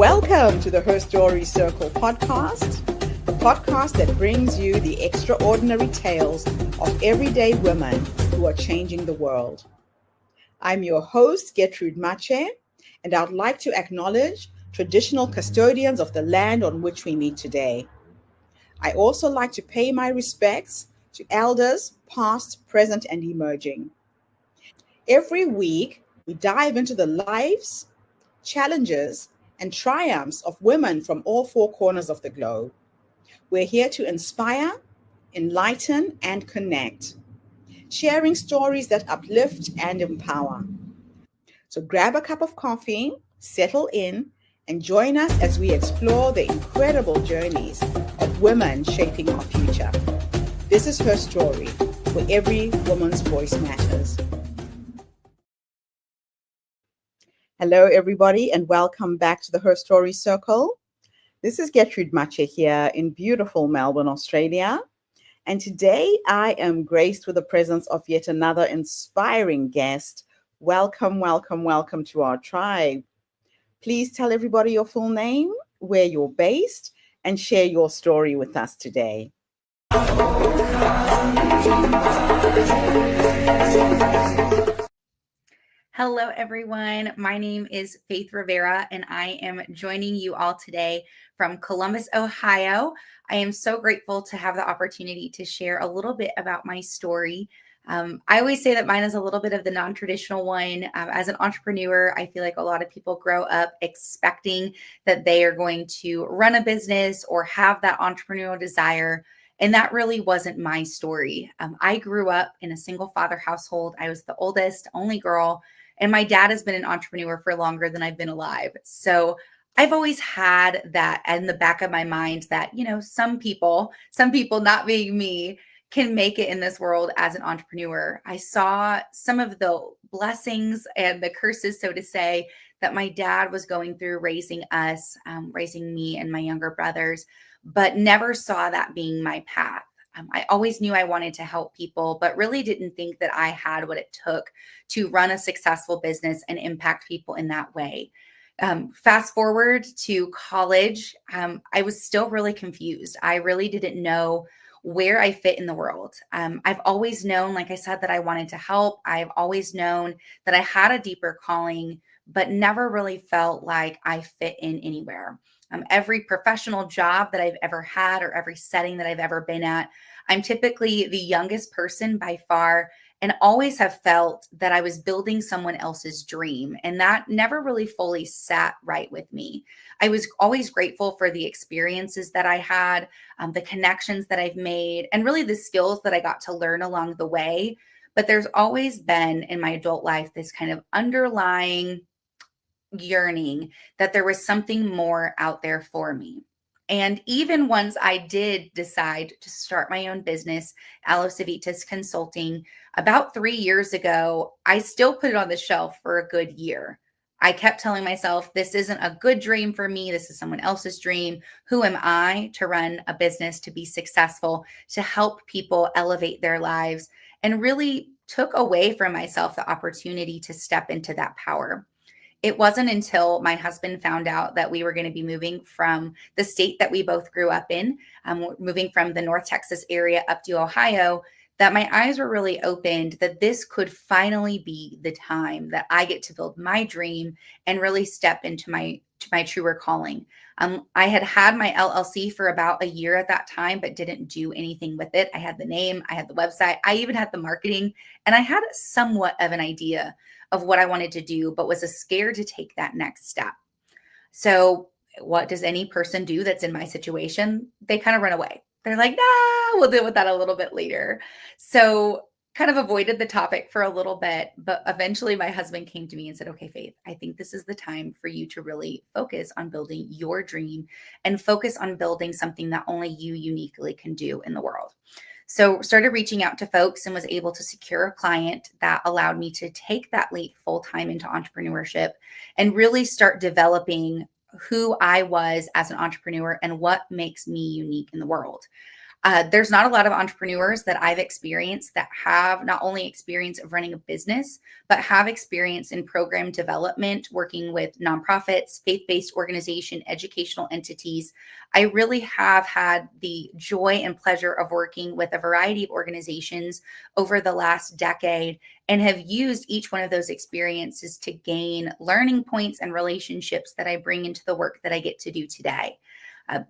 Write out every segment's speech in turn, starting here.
Welcome to the Her Story Circle podcast, the podcast that brings you the extraordinary tales of everyday women who are changing the world. I'm your host, Gertrude Mache, and I'd like to acknowledge traditional custodians of the land on which we meet today. I also like to pay my respects to elders, past, present, and emerging. Every week, we dive into the lives, challenges, and triumphs of women from all four corners of the globe. We're here to inspire, enlighten, and connect, sharing stories that uplift and empower. So grab a cup of coffee, settle in, and join us as we explore the incredible journeys of women shaping our future. This is Her Story, where every woman's voice matters. Hello, everybody, and welcome back to the Her Story Circle. This is Gertrude Mache here in beautiful Melbourne, Australia. And today I am graced with the presence of yet another inspiring guest. Welcome, welcome, welcome to our tribe. Please tell everybody your full name, where you're based, and share your story with us today. Hello, everyone. My name is Faith Rivera, and I am joining you all today from Columbus, Ohio. I am so grateful to have the opportunity to share a little bit about my story. I always say that mine is a little bit of the non-traditional one. As an entrepreneur, I feel like a lot of people grow up expecting that they are going to run a business or have that entrepreneurial desire. And that really wasn't my story. I grew up in a single father household. I was the oldest, only girl. And my dad has been an entrepreneur for longer than I've been alive. So I've always had that in the back of my mind that, some people, not being me, can make it in this world as an entrepreneur. I saw some of the blessings and the curses, so to say, that my dad was going through raising us, raising me and my younger brothers, but never saw that being my path. I always knew I wanted to help people, but really didn't think that I had what it took to run a successful business and impact people in that way. Fast forward to college, I was still really confused. I really didn't know where I fit in the world. I've always known, like I said, that I wanted to help. I've always known that I had a deeper calling, but never really felt like I fit in anywhere. Every professional job that I've ever had or every setting that I've ever been at, I'm typically the youngest person by far and always have felt that I was building someone else's dream. And that never really fully sat right with me. I was always grateful for the experiences that I had, the connections that I've made, and really the skills that I got to learn along the way. But there's always been in my adult life this kind of underlying yearning that there was something more out there for me. And even once I did decide to start my own business, Aloe Civitas Consulting, about 3 years ago, I still put it on the shelf for a good year. I kept telling myself, this isn't a good dream for me. This is someone else's dream. Who am I to run a business, to be successful, to help people elevate their lives, and really took away from myself the opportunity to step into that power. It wasn't until my husband found out that we were going to be moving from the state that we both grew up in, moving from the North Texas area up to Ohio, that my eyes were really opened that this could finally be the time that I get to build my dream and really step into my truer calling. I had my LLC for about a year at that time, but didn't do anything with it. I had the name, I had the website, I even had the marketing, and I had somewhat of an idea of what I wanted to do, but was scared to take that next step. So what does any person do that's in my situation? They kind of run away. They're like, nah, we'll deal with that a little bit later. So kind of avoided the topic for a little bit, but eventually my husband came to me and said, okay, Faith, I think this is the time for you to really focus on building your dream and focus on building something that only you uniquely can do in the world. So started reaching out to folks and was able to secure a client that allowed me to take that leap full-time into entrepreneurship and really start developing who I was as an entrepreneur and what makes me unique in the world. There's not a lot of entrepreneurs that I've experienced that have not only experience of running a business, but have experience in program development, working with nonprofits, faith-based organization, educational entities. I really have had the joy and pleasure of working with a variety of organizations over the last decade and have used each one of those experiences to gain learning points and relationships that I bring into the work that I get to do today.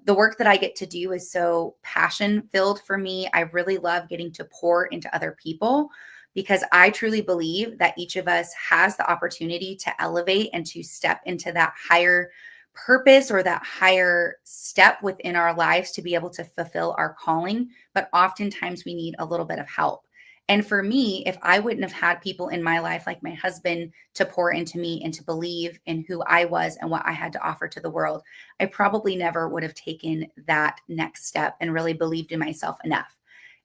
The work that I get to do is so passion filled for me. I really love getting to pour into other people because I truly believe that each of us has the opportunity to elevate and to step into that higher purpose or that higher step within our lives to be able to fulfill our calling. But oftentimes we need a little bit of help. And for me, if I wouldn't have had people in my life like my husband to pour into me and to believe in who I was and what I had to offer to the world, I probably never would have taken that next step and really believed in myself enough.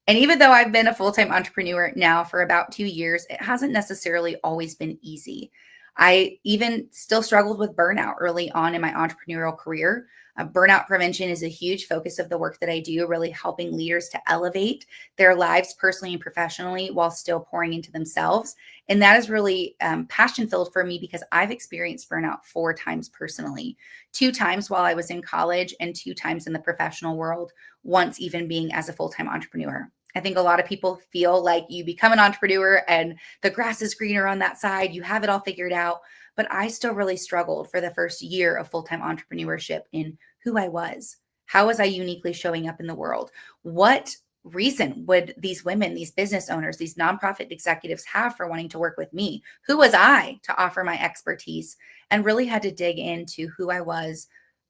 And even though I've been a full time entrepreneur now for about 2 years, it hasn't necessarily always been easy. I even still struggled with burnout early on in my entrepreneurial career. Burnout prevention is a huge focus of the work that I do, really helping leaders to elevate their lives personally and professionally while still pouring into themselves. And that is really passion filled for me because I've experienced burnout 4 times personally, 2 times while I was in college and 2 times in the professional world, once even being as a full time entrepreneur. I think a lot of people feel like you become an entrepreneur and the grass is greener on that side, you have it all figured out. But I still really struggled for the first year of full time entrepreneurship in who I was. How was I uniquely showing up in the world? What reason would these women, these business owners, these nonprofit executives have for wanting to work with me? Who was I to offer my expertise? And really had to dig into who I was,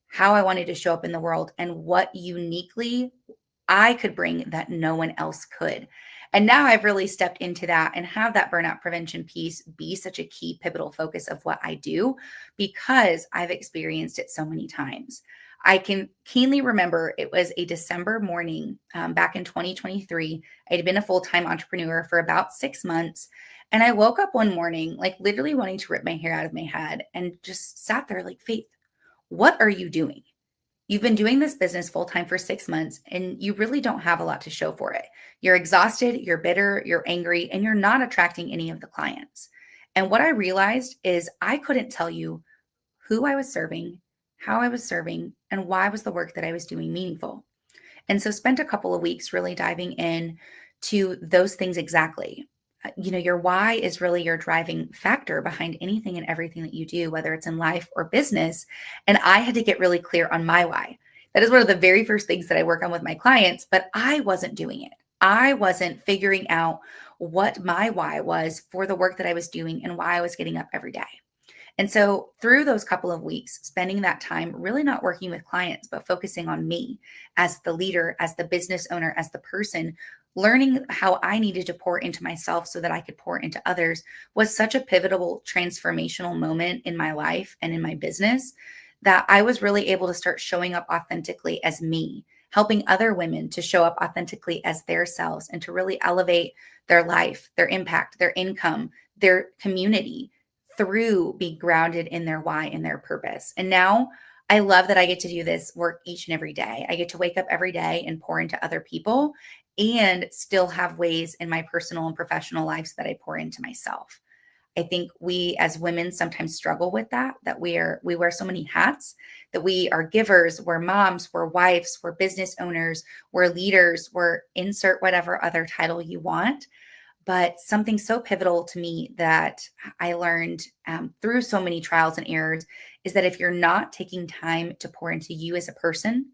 how I wanted to show up in the world, and what uniquely I could bring that no one else could. And now I've really stepped into that and have that burnout prevention piece be such a key pivotal focus of what I do because I've experienced it so many times. I can keenly remember it was a December morning back in 2023. I had been a full time entrepreneur for about 6 months. And I woke up one morning, like literally wanting to rip my hair out of my head and just sat there like, Faith, what are you doing? You've been doing this business full time for 6 months and you really don't have a lot to show for it. You're exhausted, you're bitter, you're angry, and you're not attracting any of the clients. And what I realized is I couldn't tell you who I was serving, how I was serving, and why was the work that I was doing meaningful. And so spent a couple of weeks really diving in to those things exactly. Your why is really your driving factor behind anything and everything that you do, whether it's in life or business. And I had to get really clear on my why. That is one of the very first things that I work on with my clients, but I wasn't doing it. I wasn't figuring out what my why was for the work that I was doing and why I was getting up every day. And so, through those couple of weeks, spending that time really not working with clients, but focusing on me as the leader, as the business owner, as the person, learning how I needed to pour into myself so that I could pour into others was such a pivotal transformational moment in my life and in my business that I was really able to start showing up authentically as me, helping other women to show up authentically as their selves and to really elevate their life, their impact, their income, their community through being grounded in their why and their purpose. And now I love that I get to do this work each and every day. I get to wake up every day and pour into other people and still have ways in my personal and professional lives that I pour into myself. I think we as women sometimes struggle with that we wear so many hats, that we are givers, we're moms, we're wives, we're business owners, we're leaders, we're insert whatever other title you want. But something so pivotal to me that I learned through so many trials and errors is that if you're not taking time to pour into you as a person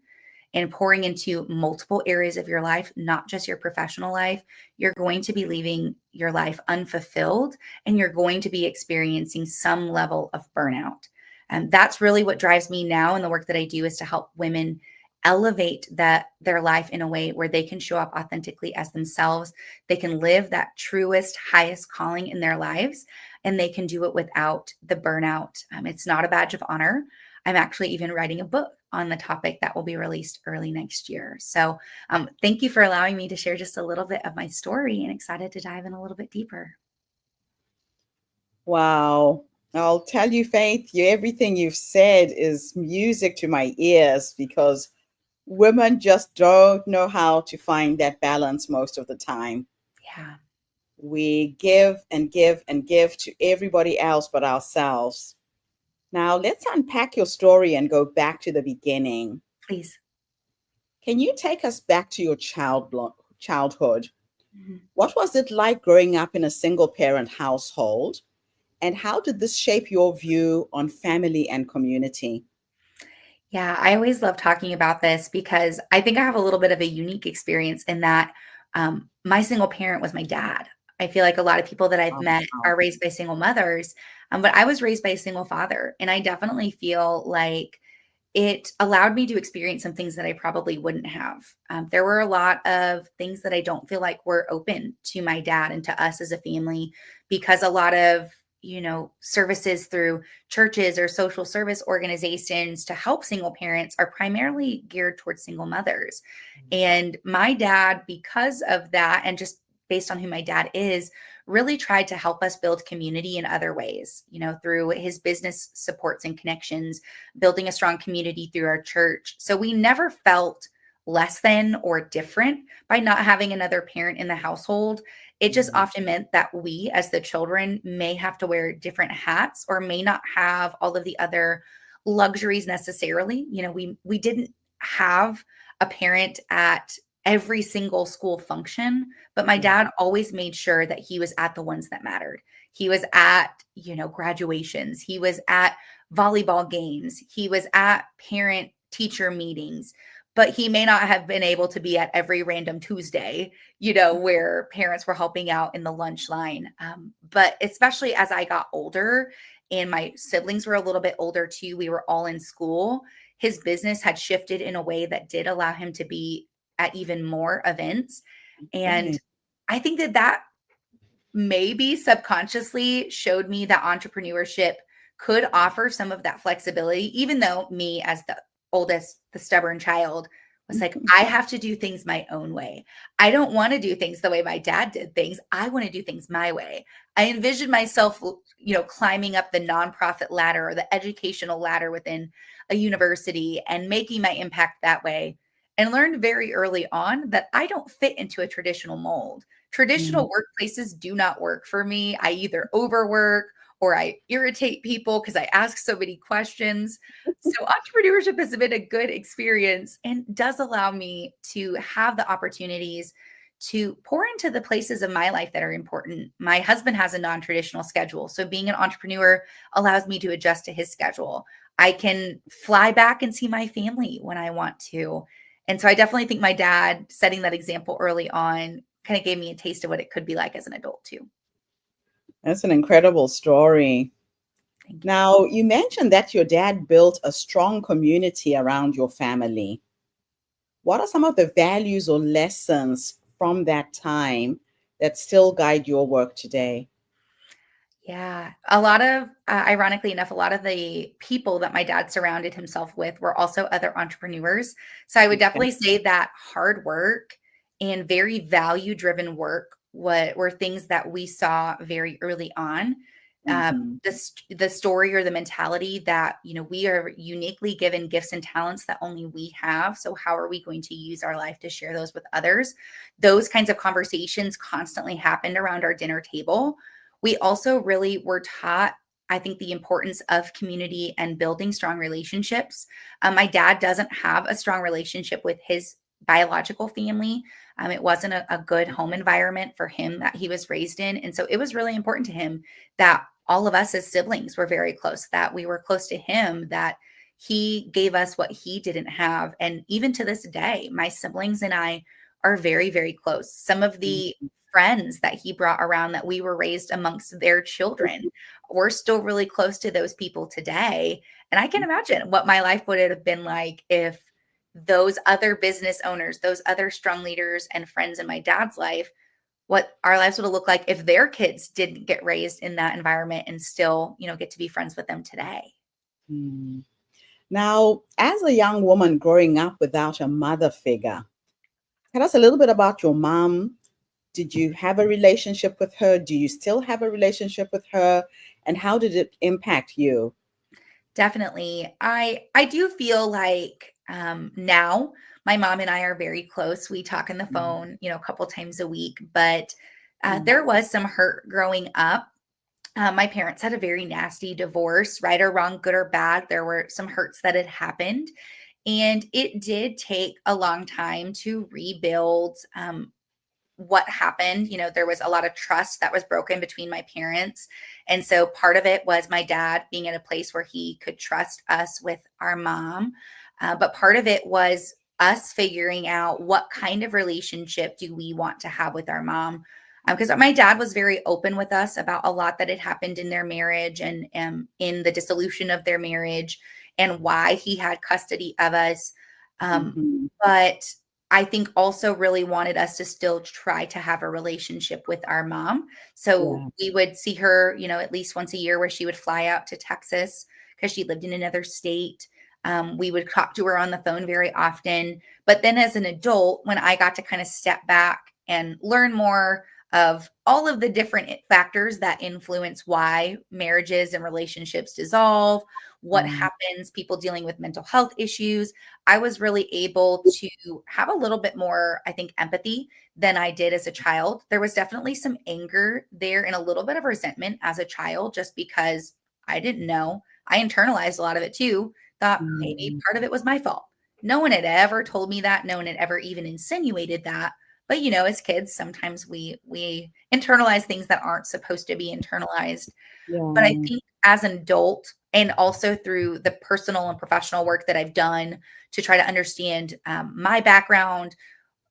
and pouring into multiple areas of your life, not just your professional life, you're going to be leaving your life unfulfilled and you're going to be experiencing some level of burnout. And that's really what drives me now. And the work that I do is to help women elevate their life in a way where they can show up authentically as themselves. They can live that truest, highest calling in their lives, and they can do it without the burnout. It's not a badge of honor. I'm actually even writing a book on the topic that will be released early next year. So thank you for allowing me to share just a little bit of my story and excited to dive in a little bit deeper. Wow. I'll tell you, Faith, everything you've said is music to my ears because Women just don't know how to find that balance most of the time. Yeah, We give and give and give to everybody else but ourselves. Now, let's unpack your story and go back to the beginning. please. Can you take us back to your childhood? Mhm. What was it like growing up in a single parent household? And how did this shape your view on family and community? Yeah, I always love talking about this because I think I have a little bit of a unique experience in that my single parent was my dad. I feel like a lot of people that I've Oh, met wow. are raised by single mothers, but I was raised by a single father. And I definitely feel like it allowed me to experience some things that I probably wouldn't have. There were a lot of things that I don't feel like were open to my dad and to us as a family because a lot of, services through churches or social service organizations to help single parents are primarily geared towards single mothers. And my dad, because of that, and just based on who my dad is, really tried to help us build community in other ways, through his business supports and connections, building a strong community through our church. So we never felt less than or different by not having another parent in the household. It just Mhm. often meant that we, as the children, may have to wear different hats or may not have all of the other luxuries necessarily. We didn't have a parent at every single school function, but my Mhm. dad always made sure that he was at the ones that mattered. He was at, graduations. He was at volleyball games. He was at parent teacher meetings, but he may not have been able to be at every random Tuesday, where parents were helping out in the lunch line. But especially as I got older and my siblings were a little bit older too, we were all in school. His business had shifted in a way that did allow him to be at even more events. And Okay. I think that maybe subconsciously showed me that entrepreneurship could offer some of that flexibility, even though me, as the oldest, the stubborn child, was like, I have to do things my own way. I don't want to do things the way my dad did things. I want to do things my way. I envisioned myself, climbing up the nonprofit ladder or the educational ladder within a university and making my impact that way. And learned very early on that I don't fit into a traditional mold. Mhm. Traditional workplaces do not work for me. I either overwork or I irritate people because I ask so many questions. So, entrepreneurship has been a good experience and does allow me to have the opportunities to pour into the places of my life that are important. My husband has a non traditional schedule. So, being an entrepreneur allows me to adjust to his schedule. I can fly back and see my family when I want to. And so I definitely think my dad setting that example early on kind of gave me a taste of what it could be like as an adult too. That's an incredible story. Thank you. Now, you mentioned that your dad built a strong community around your family. What are some of the values or lessons from that time that still guide your work today? Yeah. A lot of, ironically enough, a lot of the people that my dad surrounded himself with were also other entrepreneurs. So I would Okay. definitely say that hard work and very value driven work were things that we saw very early on. Hmm. The story or the mentality that, we are uniquely given gifts and talents that only we have. So how are we going to use our life to share those with others? Those kinds of conversations constantly happened around our dinner table. We also really were taught, I think, the importance of community and building strong relationships. My dad doesn't have a strong relationship with his biological family. It wasn't a good home environment for him that he was raised in. And so it was really important to him that all of us as siblings were very close, that we were close to him, that he gave us what he didn't have. And even to this day, my siblings and I are very, very close. Some of the friends that he brought around that we were raised amongst their children. We're still really close to those people today. And I can imagine what my life would have been like if those other business owners, those other strong leaders and friends in my dad's life, what our lives would have looked like if their kids didn't get raised in that environment and still, get to be friends with them today. Mhm. Now, as a young woman growing up without a mother figure, tell us a little bit about your mom. Did you have a relationship with her? Do you still have a relationship with her? And how did it impact you? Definitely. I do feel like Now, my mom and I are very close. We talk on the phone, a couple times a week, but Mm. there was some hurt growing up. My parents had a very nasty divorce, right or wrong, good or bad. There were some hurts that had happened. And it did take a long time to rebuild what happened. There was a lot of trust that was broken between my parents. And so part of it was my dad being in a place where he could trust us with our mom. But part of it was us figuring out what kind of relationship do we want to have with our mom. Because my dad was very open with us about a lot that had happened in their marriage and in the dissolution of their marriage and why he had custody of us. Mhm. But I think also really wanted us to still try to have a relationship with our mom. So Yeah. we would see her, at least once a year where she would fly out to Texas because she lived in another state. We would talk to her on the phone very often. But then as an adult, when I got to kind of step back and learn more of all of the different factors that influence why marriages and relationships dissolve, what Um, happens, people dealing with mental health issues, I was really able to have a little bit more, I think, empathy than I did as a child. There was definitely some anger there and a little bit of resentment as a child just because I didn't know. I internalized a lot of it too, thought maybe mm, part of it was my fault. No one had ever told me that. No one had ever even insinuated that. But as kids, sometimes we internalize things that aren't supposed to be internalized. But I yeah. think as an adult and also through the personal and professional work that I've done to try to understand my background,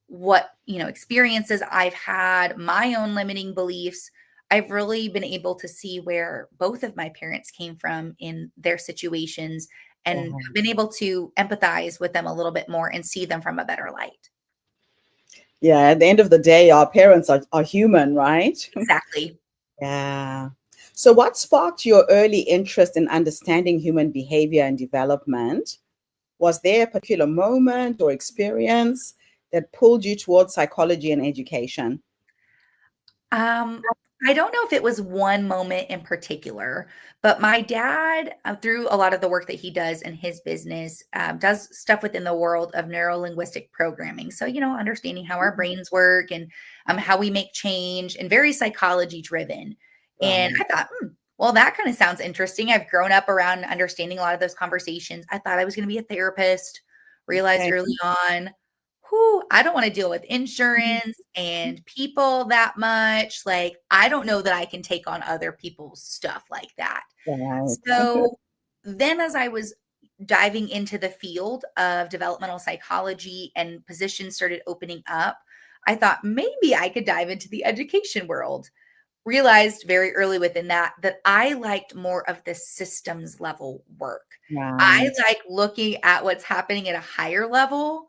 what, experiences I've had, my own limiting beliefs, I've really been able to see where both of my parents came from in their situations and Yeah. have been able to empathize with them a little bit more and see them from a better light. Yeah. At the end of the day, our parents are human, right? Exactly. Yeah. So, what sparked your early interest in understanding human behavior and development? Was there a particular moment or experience that pulled you towards psychology and education? Um, I don't know if it was one moment in particular, but my dad, through a lot of the work that he does in his business, does stuff within the world of neuro linguistic programming. So, understanding how our brains work and how we make change and very psychology driven. And Right. I thought, well, that kind of sounds interesting. I've grown up around understanding a lot of those conversations. I thought I was going to be a therapist, realized Okay. early on I don't want to deal with insurance and people that much. Like, I don't know that I can take on other people's stuff like that. Right. So then, as I was diving into the field of developmental psychology and positions started opening up, I thought maybe I could dive into the education world. Realized very early within that I liked more of the systems level work. I Right. like looking at what's happening at a higher level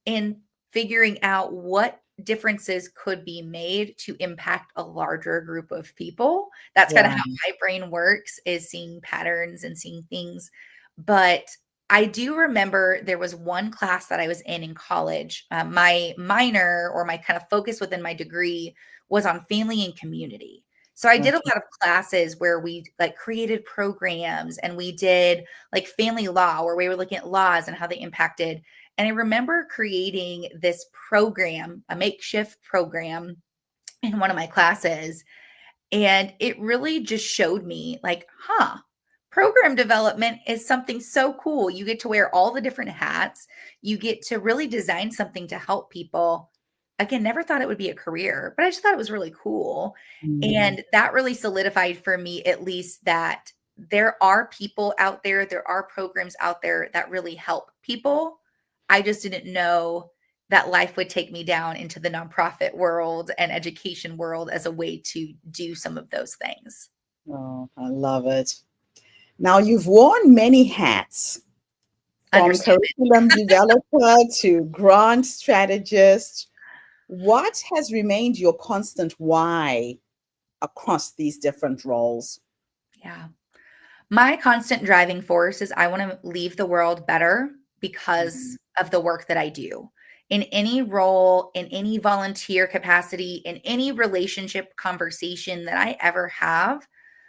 and figuring out what differences could be made to impact a larger group of people. That's kind of Yeah. how my brain works, is seeing patterns and seeing things. But I do remember there was one class that I was in college. My minor, or my kind of focus within my degree, was on family and community. So I did a Gotcha. lot of classes where we like created programs, and we did like family law where we were looking at laws and how they impacted. And I remember creating this program, a makeshift program in one of my classes. And it really just showed me, like, program development is something so cool. You get to wear all the different hats, you get to really design something to help people. Again, never thought it would be a career, but I just thought it was really cool. Mm. And that really solidified for me, at least, that there are people out there are programs out there that really help people. I just didn't know that life would take me down into the nonprofit world and education world as a way to do some of those things. Oh, I love it. Now, you've worn many hats, from Understatement. curriculum developer to grant strategist. What has remained your constant why across these different roles? Yeah. My constant driving force is I want to leave the world better Mhm. because of the work that I do. In any role, in any volunteer capacity, in any relationship conversation that I ever have,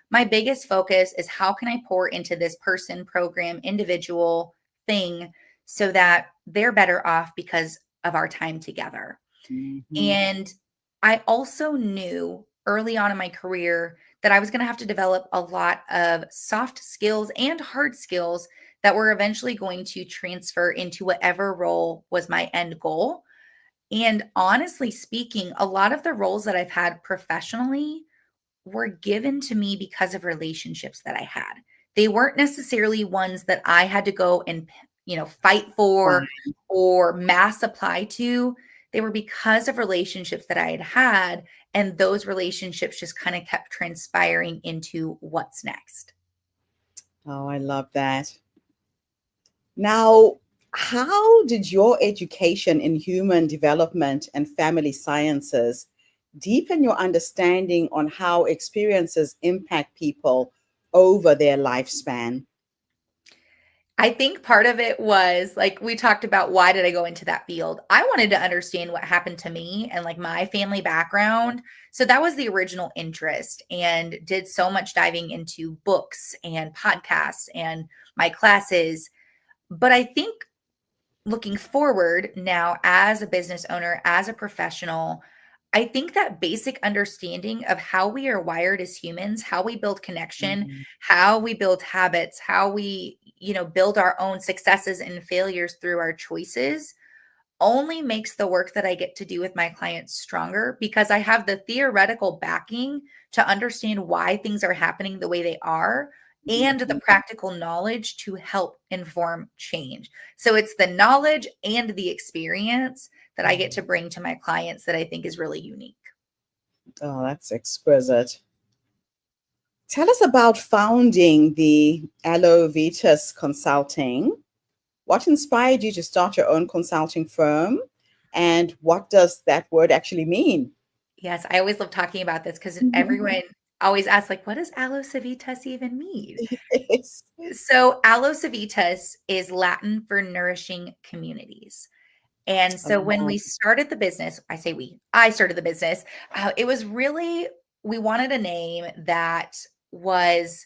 my biggest focus is how can I pour into this person, program, individual, thing so that they're better off because of our time together. Mhm. And I also knew early on in my career that I was going to have to develop a lot of soft skills and hard skills that were eventually going to transfer into whatever role was my end goal. And honestly speaking, a lot of the roles that I've had professionally were given to me because of relationships that I had. They weren't necessarily ones that I had to go and, fight for Right. or mass apply to. They were because of relationships that I had had, and those relationships just kind of kept transpiring into what's next. Oh, I love that. Now, how did your education in human development and family sciences deepen your understanding on how experiences impact people over their lifespan? I think part of it was like we talked about, why did I go into that field? I wanted to understand what happened to me and like my family background. So that was the original interest, and did so much diving into books and podcasts and my classes. But I think looking forward now as a business owner, as a professional, I think that basic understanding of how we are wired as humans, how we build connection, Mhm. how we build habits, how we, build our own successes and failures through our choices only makes the work that I get to do with my clients stronger, because I have the theoretical backing to understand why things are happening the way they are and the Mhm. practical knowledge to help inform change. So it's the knowledge and the experience that I get to bring to my clients that I think is really unique. Oh, that's exquisite. Tell us about founding the Aloe Vitas Consulting. What inspired you to start your own consulting firm? And what does that word actually mean? Yes, I always love talking about this because everyone always asks, like, what does aloe civitas even mean? Yes. So, aloe civitas is Latin for nourishing communities. And so when Oh, we started the business, I started the business. It was really, we wanted a name that was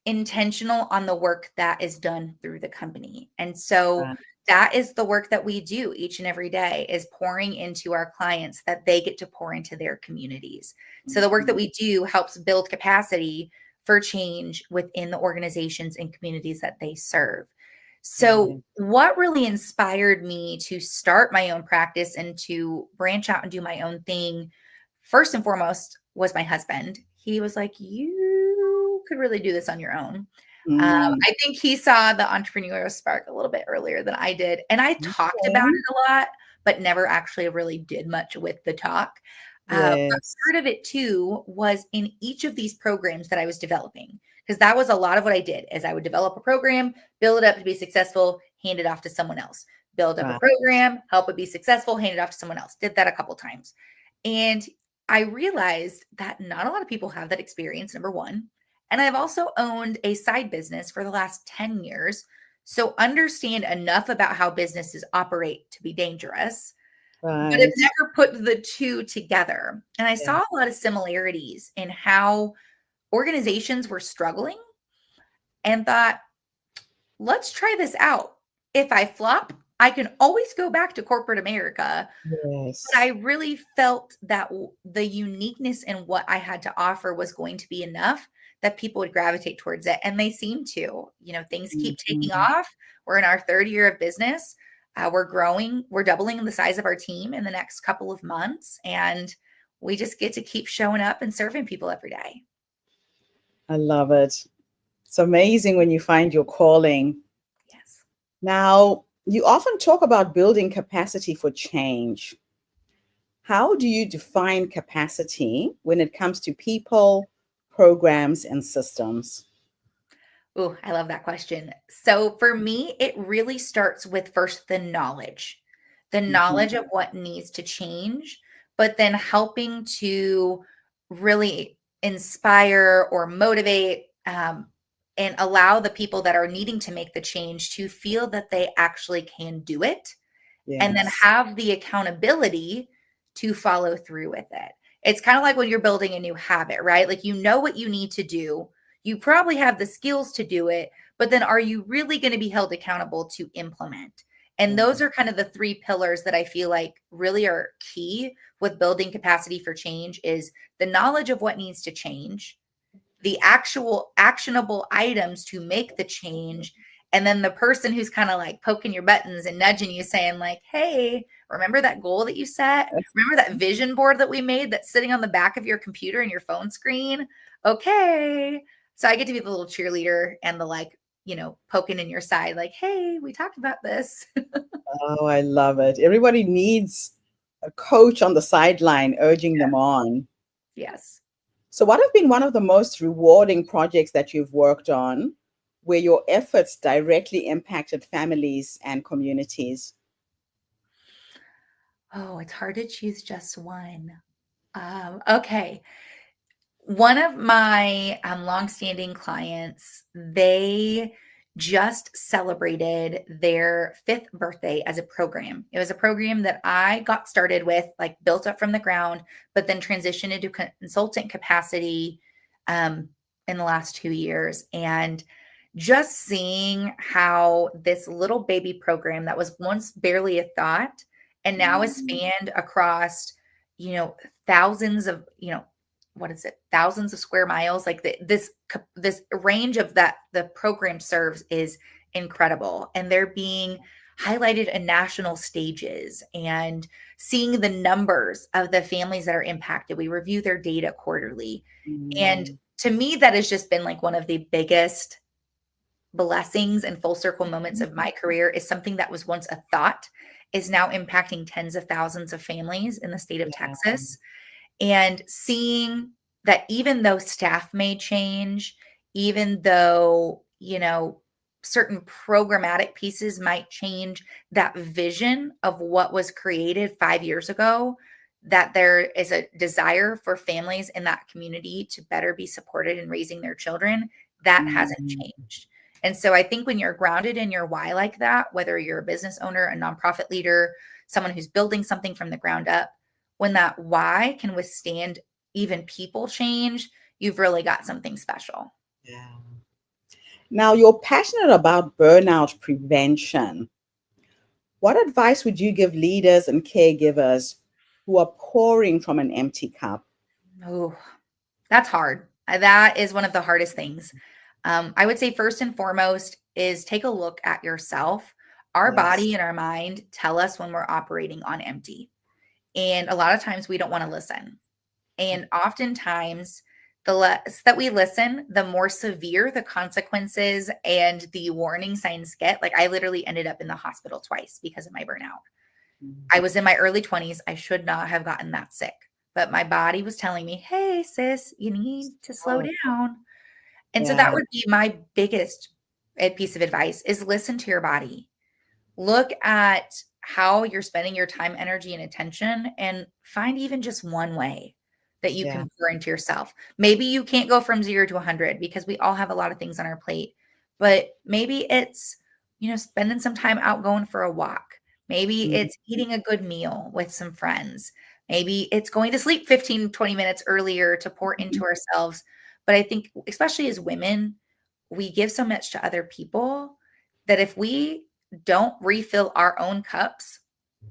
intentional on the work that is done through the company. And so right. that is the work that we do each and every day, is pouring into our clients that they get to pour into their communities. So the work that Mhm. we do helps build capacity for change within the organizations and communities that they serve. So Right. what really inspired me to start my own practice and to branch out and do my own thing, first and foremost, was my husband. He was like, "You could really do this on your own." Mm. I think he saw the entrepreneurial spark a little bit earlier than I did. And I talked about Okay. it a lot, but never actually really did much with the talk. But Yes. part of it too was in each of these programs that I was developing, because that was a lot of what I did. Is I would develop a program, build it up to be successful, hand it off to someone else. Build up a Right. program, help it be successful, hand it off to someone else. Did that a couple times. And I realized that not a lot of people have that experience, number one. And I've also owned a side business for the last 10 years. So understand enough about how businesses operate to be dangerous, but have Right. never put the two together. And I Yeah. saw a lot of similarities in how organizations were struggling, and thought, let's try this out. If I flop, I can always go back to corporate America. But I Yes. really felt that the uniqueness in what I had to offer was going to be enough that people would gravitate towards it. And they seem to. Things keep taking Mhm. off. We're in our third year of business. We're growing. We're doubling the size of our team in the next couple of months. And we just get to keep showing up and serving people every day. I love it. It's amazing when you find your calling. Yes. Now, you often talk about building capacity for change. How do you define capacity when it comes to people, programs, and systems? Oh, I love that question. So for me, it really starts with first the Mhm. knowledge of what needs to change, but then helping to really inspire or motivate, and allow the people that are needing to make the change to feel that they actually can do it, and then Yes. have the accountability to follow through with it. It's kind of like when you're building a new habit, right? Like, you know what you need to do. You probably have the skills to do it, but then are you really going to be held accountable to implement? And Yeah. those are kind of the three pillars that I feel like really are key with building capacity for change is the knowledge of what needs to change, the actual actionable items to make the change, and then the person who's kind of like poking your buttons and nudging you saying like, hey, remember that goal that you set? Remember that vision board that we made that's sitting on the back of your computer and your phone screen? Okay. So I get to be the little cheerleader and the like, poking in your side like, hey, we talked about this. Oh, I love it. Everybody needs a coach on the sideline urging them on. Yes. So, what have been one of the most rewarding projects that you've worked on where your efforts directly impacted families and communities? Oh, it's hard to choose just one. Okay. One of my longstanding clients, they just celebrated their fifth birthday as a program. It was a program that I got started with, like built up from the ground, but then transitioned into consultant capacity um, in the last 2 years. And just seeing how this little baby program that was once barely a thought and now is spanned across, you know, thousands of, what is it, thousands of square miles, like this range of that the program serves is incredible, and they're being highlighted in national stages and seeing the numbers of the families that are impacted. We review their data quarterly, and Mm, to me that has just been like one of the biggest blessings and full circle moments of my career. Is something that was once a thought is now impacting tens of thousands of families in the state of yeah, Texas, and seeing that even though staff may change, even though, certain programmatic pieces might change, that vision of what was created 5 years ago, that there is a desire for families in that community to better be supported in raising their children, that hasn't mm, changed. And so I think when you're grounded in your why like that, whether you're a business owner, a nonprofit leader, someone who's building something from the ground up, when that why can withstand even people change, you've really got something special. yeah. Now, you're passionate about burnout prevention. What advice would you give leaders and caregivers who are pouring from an empty cup? Oh, that's hard. That is one of the hardest things. I would say first and foremost is take a look at yourself. Our Yes. body and our mind tell us when we're operating on empty. And a lot of times we don't want to listen. And oftentimes, the less that we listen, the more severe the consequences and the warning signs get. Like, I literally ended up in the hospital twice because of my burnout. I was in my early 20s. I should not have gotten that sick, but my body was telling me, hey, sis, you need to slow Oh, down. And so that yeah, would be my biggest piece of advice is listen to your body. Look at how you're spending your time, energy, and attention, and find even just one way that you yeah. can pour into yourself. Maybe you can't go from 0 to 100 because we all have a lot of things on our plate, but maybe it's, spending some time out going for a walk. Maybe Mm, it's eating a good meal with some friends. Maybe it's going to sleep 15, 20 minutes earlier to pour into ourselves. But I think, especially as women, we give so much to other people that if we don't refill our own cups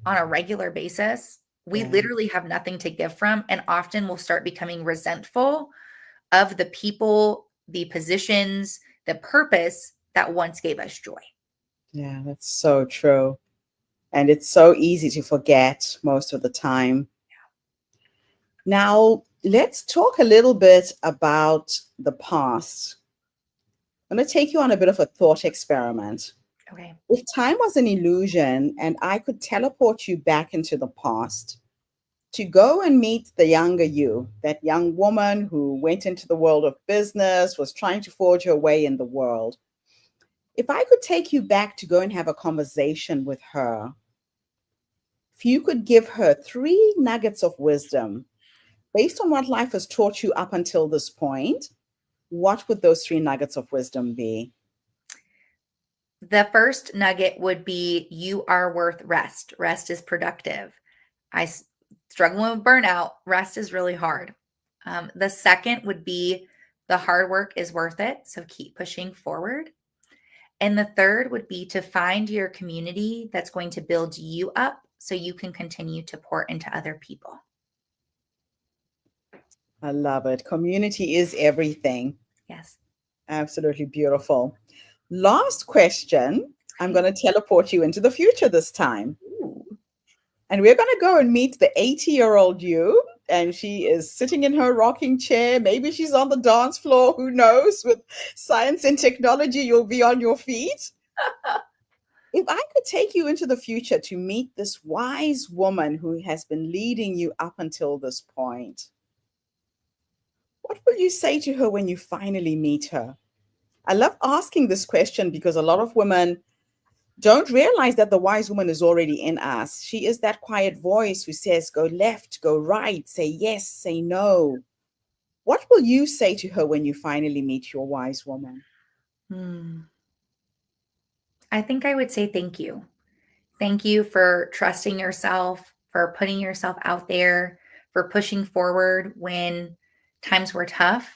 on a regular basis, we yeah, literally have nothing to give from. And often we'll start becoming resentful of the people, the positions, the purpose that once gave us joy. yeah, that's so true. And it's so easy to forget most of the time. Now, let's talk a little bit about the past. I'm going to take you on a bit of a thought experiment. Okay. If time was an illusion and I could teleport you back into the past to go and meet the younger you, that young woman who went into the world of business, was trying to forge her way in the world, if I could take you back to go and have a conversation with her, if you could give her three nuggets of wisdom based on what life has taught you up until this point, what would those three nuggets of wisdom be? The first nugget would be you are worth rest. Rest is productive. Struggle with burnout. Rest is really hard. The second would be the hard work is worth it. So keep pushing forward. And the third would be to find your community that's going to build you up so you can continue to pour into other people. I love it. Community is everything. Yes. Absolutely beautiful. Last question. I'm going to teleport you into the future this time. Ooh. And we're going to go and meet the 80-year-old you. And she is sitting in her rocking chair. Maybe she's on the dance floor. Who knows? With science and technology, you'll be on your feet. If I could take you into the future to meet this wise woman who has been leading you up until this point, what will you say to her when you finally meet her? I love asking this question because a lot of women don't realize that the wise woman is already in us. She is that quiet voice who says, go left, go right, say yes, say no. What will you say to her when you finally meet your wise woman? I think I would say thank you. Thank you for trusting yourself, for putting yourself out there, for pushing forward when times were tough,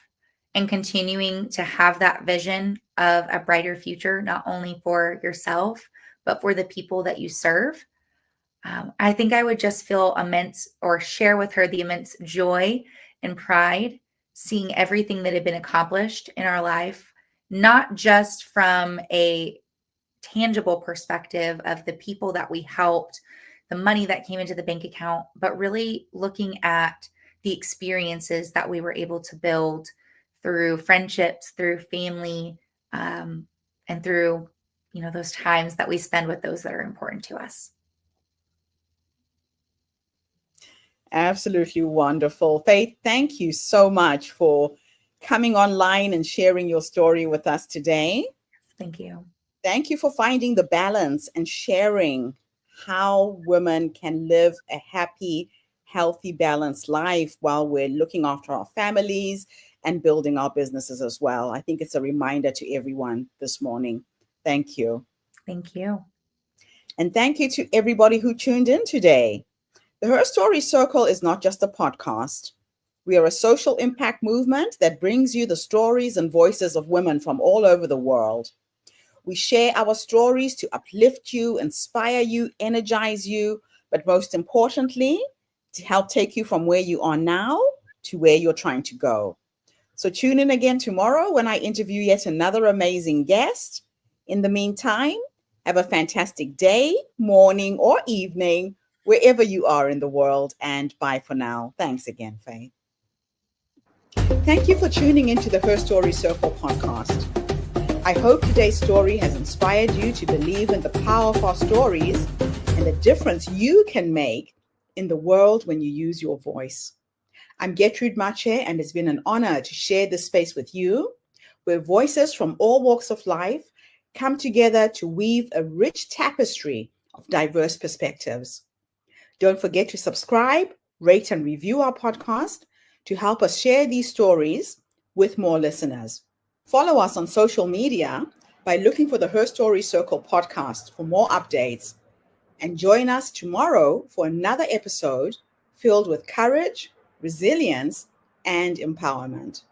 and continuing to have that vision of a brighter future, not only for yourself, but for the people that you serve. I think I would just feel immense, or share with her the immense joy and pride seeing everything that had been accomplished in our life, not just from a tangible perspective of the people that we helped, the money that came into the bank account, but really looking at the experiences that we were able to build through friendships, through family, and through, those times that we spend with those that are important to us. Absolutely wonderful. Faith, thank you so much for coming online and sharing your story with us today. Thank you. Thank you for finding the balance and sharing how women can live a happy, healthy, balanced life while we're looking after our families and building our businesses as well. I think it's a reminder to everyone this morning. Thank you. Thank you. And thank you to everybody who tuned in today. The Her Story Circle is not just a podcast. We are a social impact movement that brings you the stories and voices of women from all over the world. We share our stories to uplift you, inspire you, energize you, but most importantly, to help take you from where you are now to where you're trying to go. So tune in again tomorrow when I interview yet another amazing guest. In the meantime, have a fantastic day, morning, or evening, wherever you are in the world, and bye for now. Thanks again, Faith. Thank you for tuning into the Her Story Circle podcast. I hope today's story has inspired you to believe in the power of our stories and the difference you can make in the world when you use your voice. I'm Gertrude Mache, and it's been an honor to share this space with you, where voices from all walks of life come together to weave a rich tapestry of diverse perspectives. Don't forget to subscribe, rate, and review our podcast to help us share these stories with more listeners. Follow us on social media by looking for the Her Story Circle podcast for more updates. And join us tomorrow for another episode filled with courage, resilience, and empowerment.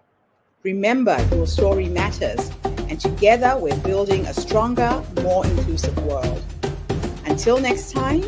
Remember, your story matters, and together we're building a stronger, more inclusive world. Until next time,